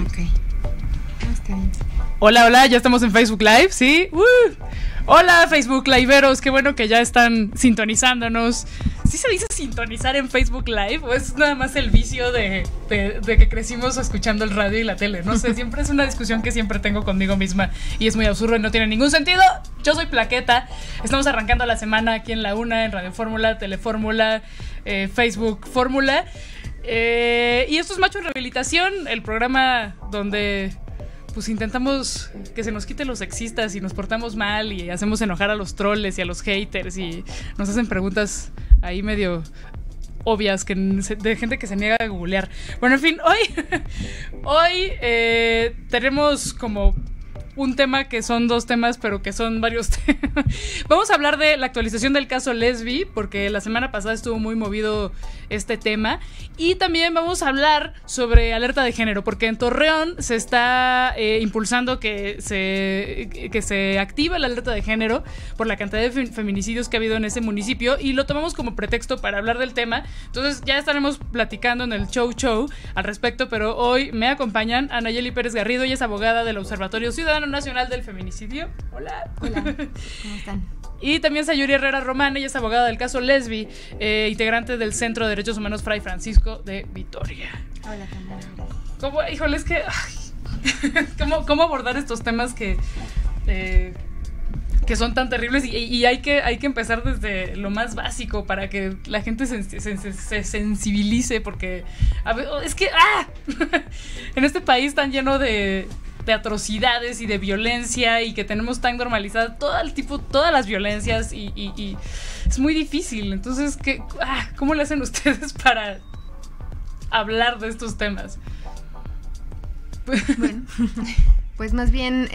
Ok. Está bien. Hola, hola, ya estamos en Facebook Live, ¿sí? Hola, Facebook Liveros, qué bueno que ya están sintonizándonos. ¿Sí se dice sintonizar en Facebook Live? ¿O es nada más el vicio de que crecimos escuchando el radio y la tele? No sé, siempre es una discusión que siempre tengo conmigo misma y es muy absurdo y no tiene ningún sentido. Yo soy Plaqueta, estamos arrancando la semana aquí en La Una, en Radio Fórmula, Telefórmula, Facebook Fórmula. Y esto es Macho en Rehabilitación, el programa donde pues intentamos que se nos quite los sexistas y nos portamos mal y hacemos enojar a los troles y a los haters y nos hacen preguntas ahí medio obvias de gente que se niega a googlear. Bueno, en fin, hoy tenemos como un tema que son dos temas, pero que son varios temas. Vamos a hablar de la actualización del caso Lesbi, porque la semana pasada estuvo muy movido este tema. Y también vamos a hablar sobre alerta de género, porque en Torreón se está impulsando que se active la alerta de género por la cantidad de feminicidios que ha habido en ese municipio, y lo tomamos como pretexto para hablar del tema. Entonces ya estaremos platicando en el show al respecto, pero hoy me acompañan Anayeli Pérez Garrido, ella es abogada del Observatorio Ciudadano Nacional del Feminicidio. Hola. Hola, ¿cómo están? Y también Sayuri Herrera Román, ella es abogada del caso Lesbi, integrante del Centro de Derechos Humanos Fray Francisco de Vitoria. Hola, Camila. Híjole, es que... ¿Cómo abordar estos temas que son tan terribles? Y hay que empezar desde lo más básico para que la gente se sensibilice, porque es que en este país tan lleno de atrocidades y de violencia, y que tenemos tan normalizada todas las violencias, y es muy difícil. Entonces, ¿cómo le hacen ustedes para hablar de estos temas? Bueno, pues más bien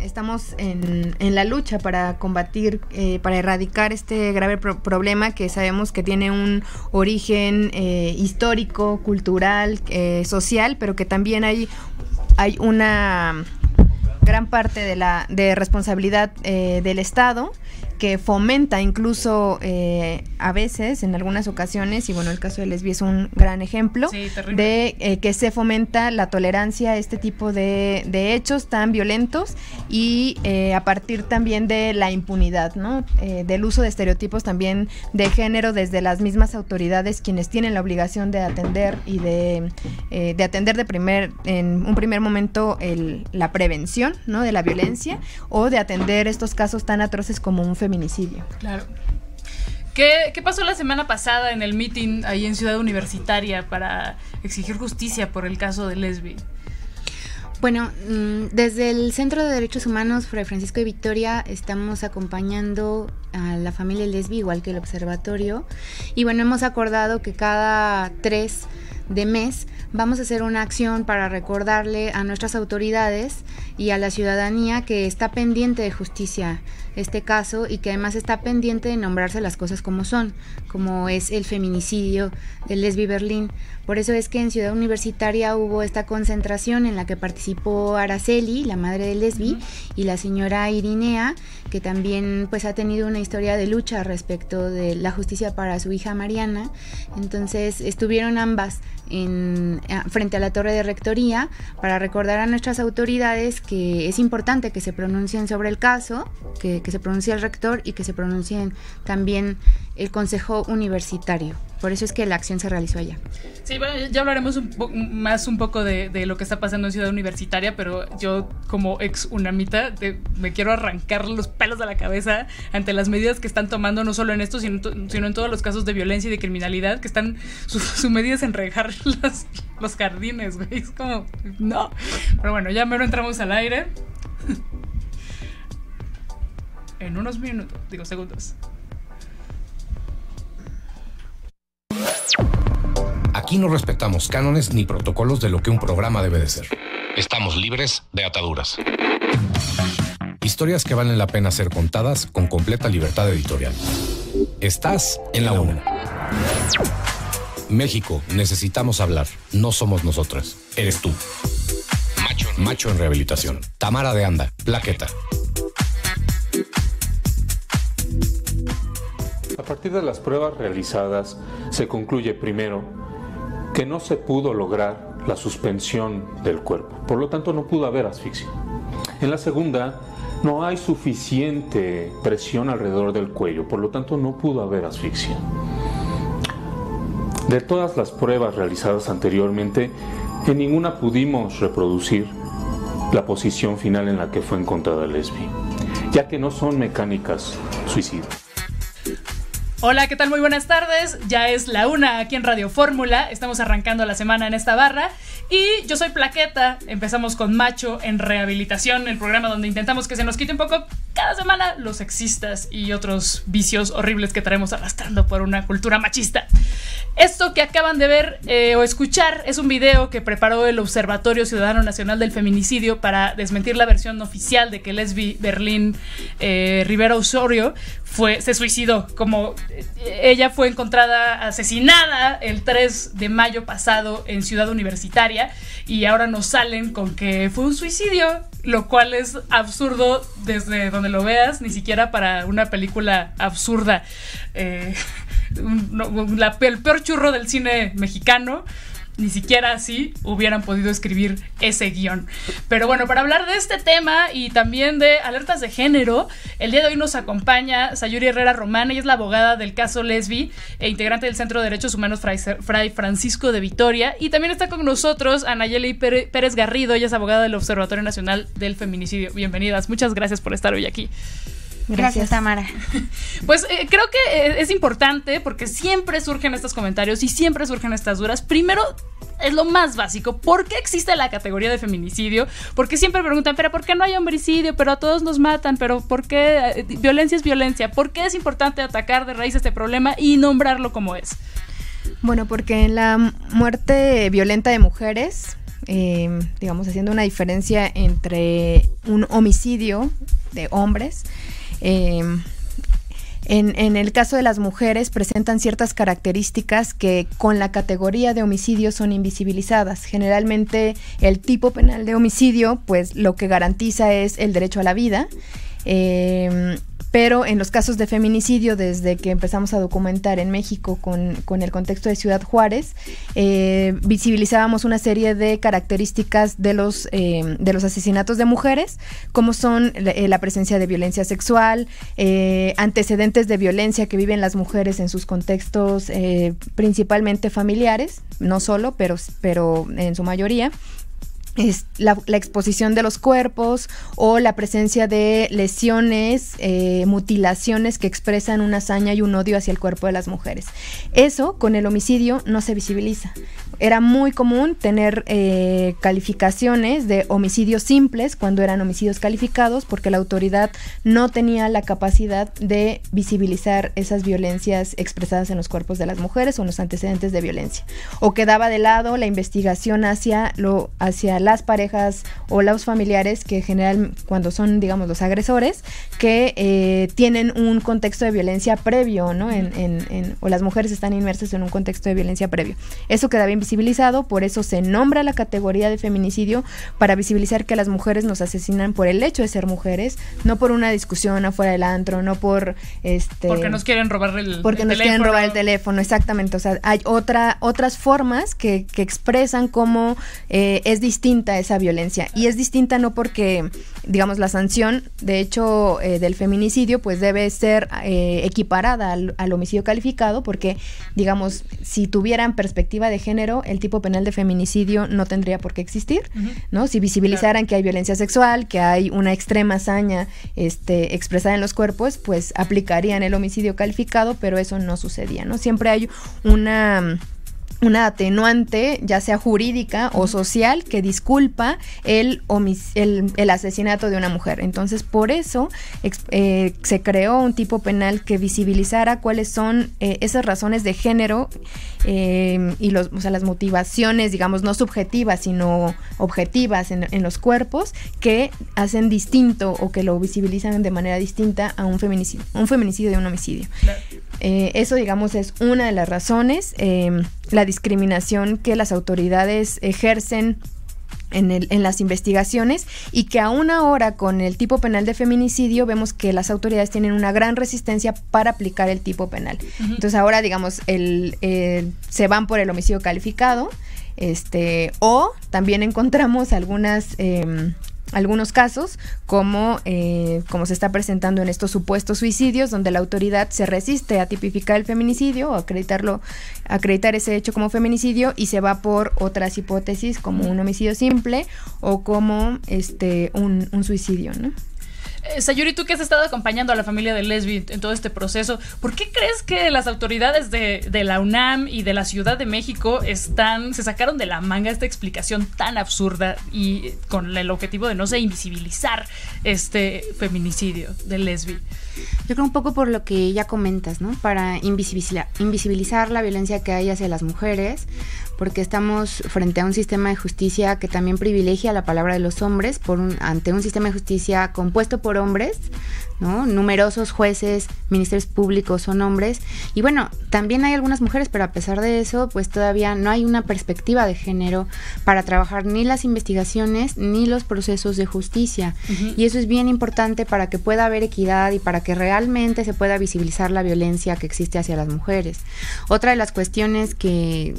estamos en la lucha para combatir, para erradicar este grave problema que sabemos que tiene un origen histórico, cultural, social, pero que también hay una gran parte de responsabilidad del Estado, que fomenta incluso a veces, en algunas ocasiones, y bueno, el caso de Lesbi es un gran ejemplo, sí, de que se fomenta la tolerancia a este tipo de hechos tan violentos, y a partir también de la impunidad, ¿no? Del uso de estereotipos también de género desde las mismas autoridades, quienes tienen la obligación de atender y de atender en un primer momento la prevención, ¿no?, de la violencia, o de atender estos casos tan atroces como un feminicidio. Claro. ¿Qué pasó la semana pasada en el meeting ahí en Ciudad Universitaria para exigir justicia por el caso de Lesbi? Bueno, desde el Centro de Derechos Humanos Fray Francisco de Vitoria estamos acompañando a la familia Lesbi, igual que el observatorio, y bueno, hemos acordado que cada 3 de mes vamos a hacer una acción para recordarle a nuestras autoridades y a la ciudadanía que está pendiente de justicia este caso, y que además está pendiente de nombrarse las cosas como son, como es el feminicidio de Lesbi Berlín. Por eso es que en Ciudad Universitaria hubo esta concentración en la que participó Araceli, la madre de Lesbi, y la señora Irinea, que también pues ha tenido una historia de lucha respecto de la justicia para su hija Mariana. Entonces estuvieron ambas frente a la torre de rectoría para recordar a nuestras autoridades que es importante que se pronuncien sobre el caso, que se pronuncie el rector y que se pronuncien también el consejo universitario. Por eso es que la acción se realizó allá. Sí, bueno, ya hablaremos un poco de lo que está pasando en Ciudad Universitaria, pero yo, como ex unamita, me quiero arrancar los pelos de la cabeza ante las medidas que están tomando, no solo en esto, sino en todos los casos de violencia y de criminalidad, que están su medida es enrejar los jardines, güey. Es como, no. Pero bueno, ya mero entramos al aire. En unos segundos. Aquí no respetamos cánones ni protocolos de lo que un programa debe de ser. Estamos libres de ataduras. Historias que valen la pena ser contadas con completa libertad editorial. Estás en La Una. México, necesitamos hablar. No somos nosotras. Eres tú. Macho en Rehabilitación. Tamara de Anda. Plaqueta. A partir de las pruebas realizadas, se concluye primero que no se pudo lograr la suspensión del cuerpo, por lo tanto no pudo haber asfixia. En la segunda, no hay suficiente presión alrededor del cuello, por lo tanto no pudo haber asfixia. De todas las pruebas realizadas anteriormente, en ninguna pudimos reproducir la posición final en la que fue encontrada Lesbi, ya que no son mecánicas suicidas. Hola, ¿qué tal? Muy buenas tardes. Ya es la 1 aquí en Radio Fórmula. Estamos arrancando la semana en esta barra. Y yo soy Plaqueta. Empezamos con Macho en Rehabilitación, el programa donde intentamos que se nos quite un poco cada semana los sexistas y otros vicios horribles que traemos arrastrando por una cultura machista. Esto que acaban de ver o escuchar es un video que preparó el Observatorio Ciudadano Nacional del Feminicidio para desmentir la versión oficial de que Lesbi Berlín Rivera Osorio se suicidó. Como ella fue encontrada asesinada el 3 de mayo pasado en Ciudad Universitaria, y ahora nos salen con que fue un suicidio, lo cual es absurdo desde donde lo veas, ni siquiera para una película absurda. El peor churro del cine mexicano, ni siquiera así hubieran podido escribir ese guión. Pero bueno, para hablar de este tema y también de alertas de género, el día de hoy nos acompaña Sayuri Herrera Román. Ella es la abogada del caso Lesbi e integrante del Centro de Derechos Humanos Fray Francisco de Vitoria. Y también está con nosotros Anayeli Pérez Garrido. Ella es abogada del Observatorio Nacional del Feminicidio. Bienvenidas, muchas gracias por estar hoy aquí. Gracias, Tamara. Pues creo que es importante porque siempre surgen estos comentarios y siempre surgen estas dudas. Primero, es lo más básico. ¿Por qué existe la categoría de feminicidio? Porque siempre preguntan, ¿pero por qué no hay homicidio? Pero a todos nos matan. ¿Pero por qué? Violencia es violencia. ¿Por qué es importante atacar de raíz este problema y nombrarlo como es? Bueno, porque en la muerte violenta de mujeres, digamos, haciendo una diferencia entre un homicidio de hombres, en el caso de las mujeres presentan ciertas características que con la categoría de homicidio son invisibilizadas. Generalmente el tipo penal de homicidio, pues lo que garantiza es el derecho a la vida, pero en los casos de feminicidio, desde que empezamos a documentar en México con el contexto de Ciudad Juárez, visibilizábamos una serie de características de los asesinatos de mujeres, como son la presencia de violencia sexual, antecedentes de violencia que viven las mujeres en sus contextos principalmente familiares, no solo, pero en su mayoría. Es la exposición de los cuerpos o la presencia de lesiones, mutilaciones que expresan una hazaña y un odio hacia el cuerpo de las mujeres. Eso con el homicidio no se visibiliza. Era muy común tener calificaciones de homicidios simples cuando eran homicidios calificados, porque la autoridad no tenía la capacidad de visibilizar esas violencias expresadas en los cuerpos de las mujeres o en los antecedentes de violencia. O quedaba de lado la investigación hacia las parejas o los familiares que general, cuando son, digamos, los agresores, que tienen un contexto de violencia previo, ¿no? O las mujeres están inmersas en un contexto de violencia previo. Eso quedaba invisibilizado, por eso se nombra la categoría de feminicidio, para visibilizar que las mujeres nos asesinan por el hecho de ser mujeres, no por una discusión afuera del antro, no por porque nos quieren robar quieren robar el teléfono, exactamente. O sea, hay otras formas que expresan cómo es distinta esa violencia, y es distinta no porque, digamos, la sanción, de hecho, del feminicidio, pues debe ser equiparada al homicidio calificado, porque, digamos, si tuvieran perspectiva de género, el tipo penal de feminicidio no tendría por qué existir, ¿no? Si visibilizaran que hay violencia sexual, que hay una extrema hazaña expresada en los cuerpos, pues aplicarían el homicidio calificado, pero eso no sucedía, ¿no? Siempre hay una atenuante, ya sea jurídica o social, que disculpa el asesinato de una mujer. Entonces, por eso se creó un tipo penal que visibilizara cuáles son esas razones de género y las motivaciones, digamos, no subjetivas, sino objetivas en los cuerpos, que hacen distinto o que lo visibilizan de manera distinta a un feminicidio de un homicidio. Claro. Eso, digamos, es una de las razones. La discriminación que las autoridades ejercen en las investigaciones, y que aún ahora con el tipo penal de feminicidio vemos que las autoridades tienen una gran resistencia para aplicar el tipo penal. Entonces ahora, digamos, se van por el homicidio calificado, o también encontramos algunos casos como se está presentando en estos supuestos suicidios, donde la autoridad se resiste a tipificar el feminicidio o acreditar ese hecho como feminicidio, y se va por otras hipótesis como un homicidio simple o como un suicidio, ¿no? Sayuri, tú que has estado acompañando a la familia de Lesbi en todo este proceso, ¿por qué crees que las autoridades de la UNAM y de la Ciudad de México se sacaron de la manga esta explicación tan absurda y con el objetivo de, no sé, invisibilizar este feminicidio de Lesbi? Yo creo un poco por lo que ya comentas, ¿no? Para invisibilizar la violencia que hay hacia las mujeres, porque estamos frente a un sistema de justicia que también privilegia la palabra de los hombres ante un sistema de justicia compuesto por hombres, ¿no? Numerosos jueces, ministerios públicos son hombres, y bueno, también hay algunas mujeres, pero a pesar de eso, pues todavía no hay una perspectiva de género para trabajar ni las investigaciones ni los procesos de justicia, y eso es bien importante para que pueda haber equidad y para que realmente se pueda visibilizar la violencia que existe hacia las mujeres. Otra de las cuestiones que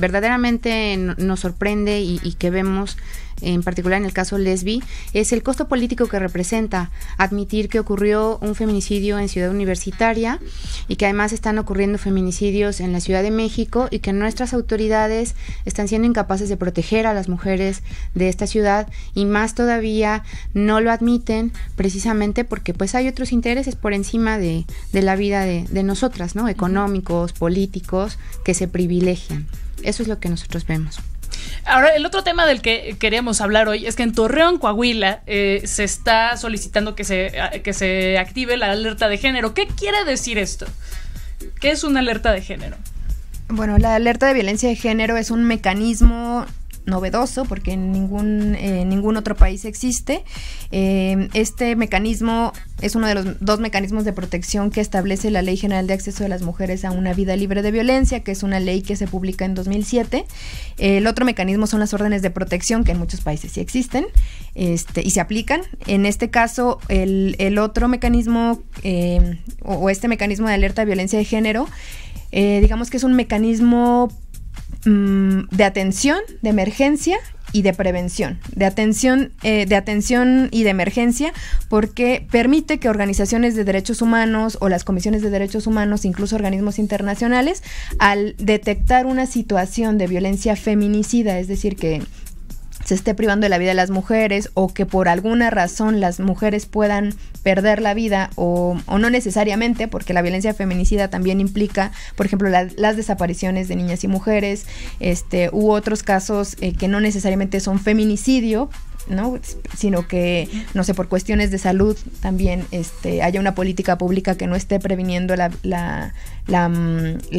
verdaderamente nos sorprende y que vemos en particular en el caso Lesbi, es el costo político que representa admitir que ocurrió un feminicidio en Ciudad Universitaria y que además están ocurriendo feminicidios en la Ciudad de México, y que nuestras autoridades están siendo incapaces de proteger a las mujeres de esta ciudad, y más todavía no lo admiten precisamente porque pues hay otros intereses por encima de la vida de nosotras, ¿no? Económicos, políticos, que se privilegian. Eso es lo que nosotros vemos. Ahora, el otro tema del que queríamos hablar hoy es que en Torreón, Coahuila, se está solicitando que se active la alerta de género. ¿Qué quiere decir esto? ¿Qué es una alerta de género? Bueno, la alerta de violencia de género es un mecanismo novedoso porque en ningún otro país existe. Este mecanismo es uno de los 2 mecanismos de protección que establece la Ley General de Acceso de las Mujeres a una Vida Libre de Violencia, que es una ley que se publica en 2007. El otro mecanismo son las órdenes de protección, que en muchos países sí existen y se aplican. En este caso, el otro mecanismo o este mecanismo de alerta de violencia de género, digamos que es un mecanismo de atención, de emergencia y de prevención, de atención y de emergencia, porque permite que organizaciones de derechos humanos o las comisiones de derechos humanos, incluso organismos internacionales, al detectar una situación de violencia feminicida, es decir, que se esté privando de la vida de las mujeres, o que por alguna razón las mujeres puedan perder la vida, o no necesariamente, porque la violencia feminicida también implica, por ejemplo, las desapariciones de niñas y mujeres, u otros casos que no necesariamente son feminicidio, ¿no? Sino que, no sé, por cuestiones de salud también haya una política pública que no esté previniendo la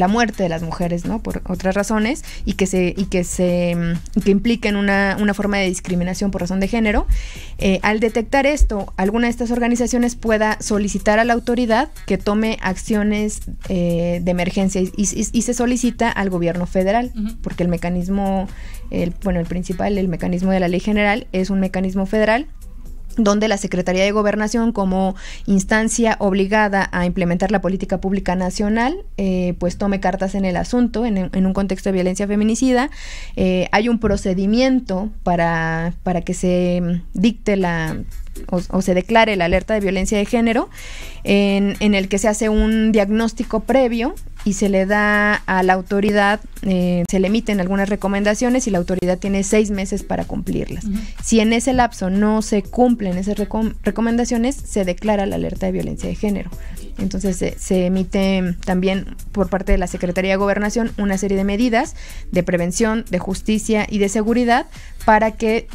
muerte de las mujeres, ¿no? Por otras razones, y que impliquen una forma de discriminación por razón de género. Al detectar esto, alguna de estas organizaciones pueda solicitar a la autoridad que tome acciones de emergencia, y se solicita al gobierno federal, porque el mecanismo, el mecanismo de la Ley General es un mecanismo federal, donde la Secretaría de Gobernación, como instancia obligada a implementar la política pública nacional, pues tome cartas en el asunto en un contexto de violencia feminicida. Hay un procedimiento para que se dicte o se declare la alerta de violencia de género, en el que se hace un diagnóstico previo y se le da a la autoridad, se le emiten algunas recomendaciones y la autoridad tiene 6 meses para cumplirlas. Si en ese lapso no se cumplen esas recomendaciones, se declara la alerta de violencia de género. Entonces se emite también por parte de la Secretaría de Gobernación una serie de medidas de prevención, de justicia y de seguridad para que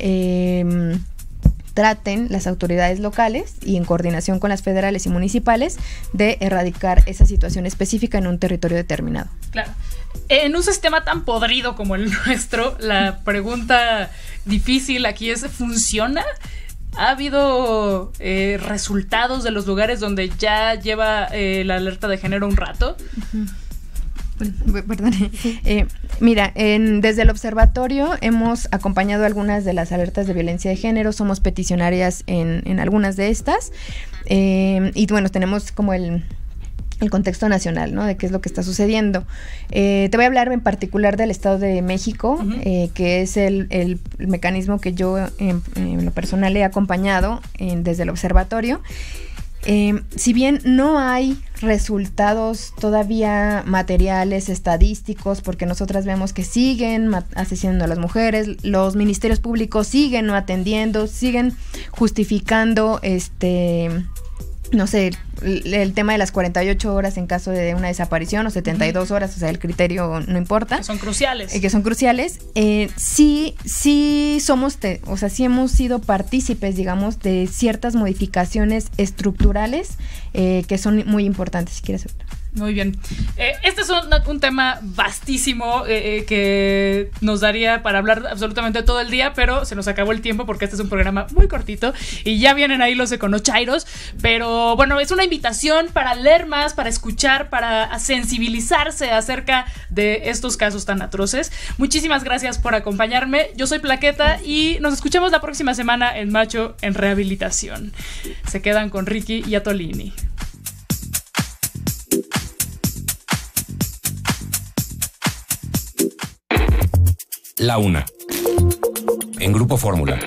traten las autoridades locales y en coordinación con las federales y municipales de erradicar esa situación específica en un territorio determinado. Claro. En un sistema tan podrido como el nuestro, la pregunta difícil aquí es, ¿funciona? ¿Ha habido resultados de los lugares donde ya lleva la alerta de género un rato? Perdón. Mira, desde el observatorio hemos acompañado algunas de las alertas de violencia de género, somos peticionarias en algunas de estas, y bueno, tenemos como el contexto nacional, ¿no? De qué es lo que está sucediendo. Te voy a hablar en particular del Estado de México, que es el mecanismo que yo en lo personal he acompañado desde el observatorio. Si bien no hay resultados todavía materiales, estadísticos, porque nosotras vemos que siguen asesinando a las mujeres, los ministerios públicos siguen no atendiendo, siguen justificando no sé, el tema de las 48 horas en caso de una desaparición o 72 horas, o sea, el criterio no importa. Que son cruciales. Que son cruciales. Sí somos, sí hemos sido partícipes, digamos, de ciertas modificaciones estructurales que son muy importantes, si quieres. Muy bien. Este es un tema vastísimo que nos daría para hablar absolutamente todo el día, pero se nos acabó el tiempo porque este es un programa muy cortito y ya vienen ahí los econochairos. Pero bueno, es una invitación para leer más, para escuchar, para sensibilizarse acerca de estos casos tan atroces. Muchísimas gracias por acompañarme. Yo soy Plaqueta y nos escuchamos la próxima semana en Macho en Rehabilitación. Se quedan con Ricky y Atolini. La Una. En Grupo Fórmula.